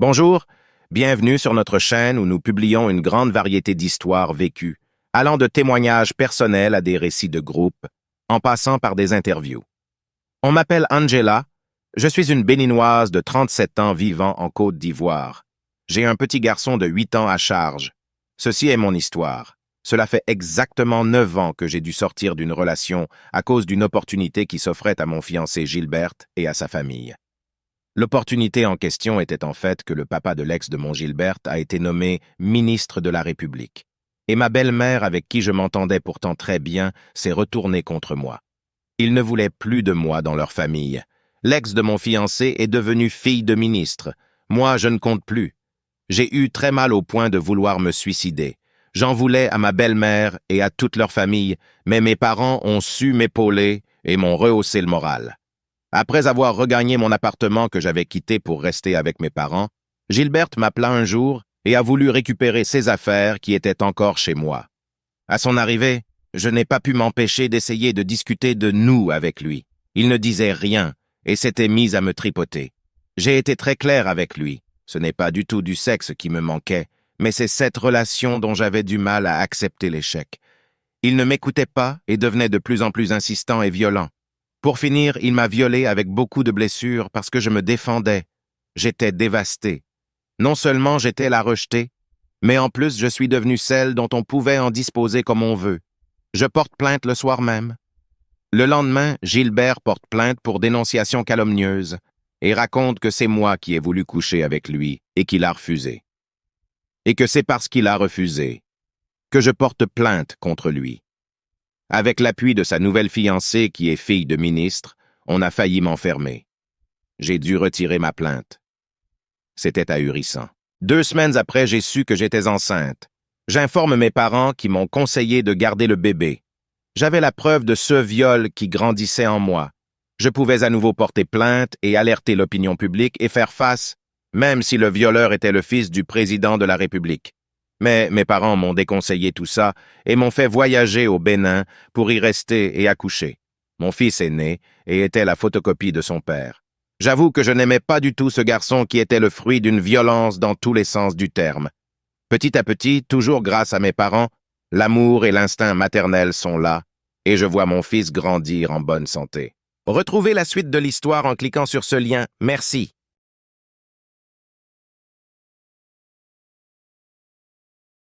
Bonjour, bienvenue sur notre chaîne où nous publions une grande variété d'histoires vécues, allant de témoignages personnels à des récits de groupe, en passant par des interviews. On m'appelle Angela, je suis une Béninoise de 37 ans vivant en Côte d'Ivoire. J'ai un petit garçon de 8 ans à charge. Ceci est mon histoire. Cela fait exactement 9 ans que j'ai dû sortir d'une relation à cause d'une opportunité qui s'offrait à mon fiancé Gilberte et à sa famille. L'opportunité en question était en fait que le papa de l'ex de mon Gilberte a été nommé ministre de la République. Et ma belle-mère, avec qui je m'entendais pourtant très bien, s'est retournée contre moi. Ils ne voulaient plus de moi dans leur famille. L'ex de mon fiancé est devenue fille de ministre. Moi, je ne compte plus. J'ai eu très mal au point de vouloir me suicider. J'en voulais à ma belle-mère et à toute leur famille, mais mes parents ont su m'épauler et m'ont rehaussé le moral. Après avoir regagné mon appartement que j'avais quitté pour rester avec mes parents, Gilberte m'appela un jour et a voulu récupérer ses affaires qui étaient encore chez moi. À son arrivée, je n'ai pas pu m'empêcher d'essayer de discuter de nous avec lui. Il ne disait rien et s'était mis à me tripoter. J'ai été très clair avec lui. Ce n'est pas du tout du sexe qui me manquait, mais c'est cette relation dont j'avais du mal à accepter l'échec. Il ne m'écoutait pas et devenait de plus en plus insistant et violent. Pour finir, il m'a violée avec beaucoup de blessures parce que je me défendais. J'étais dévasté. Non seulement j'étais la rejetée, mais en plus je suis devenue celle dont on pouvait en disposer comme on veut. Je porte plainte le soir même. Le lendemain, Gilbert porte plainte pour dénonciation calomnieuse et raconte que c'est moi qui ai voulu coucher avec lui et qu'il a refusé. Et que c'est parce qu'il a refusé que je porte plainte contre lui. Avec l'appui de sa nouvelle fiancée qui est fille de ministre, on a failli m'enfermer. J'ai dû retirer ma plainte. C'était ahurissant. 2 semaines après, j'ai su que j'étais enceinte. J'informe mes parents qui m'ont conseillé de garder le bébé. J'avais la preuve de ce viol qui grandissait en moi. Je pouvais à nouveau porter plainte et alerter l'opinion publique et faire face, même si le violeur était le fils du président de la République. Mais mes parents m'ont déconseillé tout ça et m'ont fait voyager au Bénin pour y rester et accoucher. Mon fils est né et était la photocopie de son père. J'avoue que je n'aimais pas du tout ce garçon qui était le fruit d'une violence dans tous les sens du terme. Petit à petit, toujours grâce à mes parents, l'amour et l'instinct maternel sont là et je vois mon fils grandir en bonne santé. Retrouvez la suite de l'histoire en cliquant sur ce lien. Merci.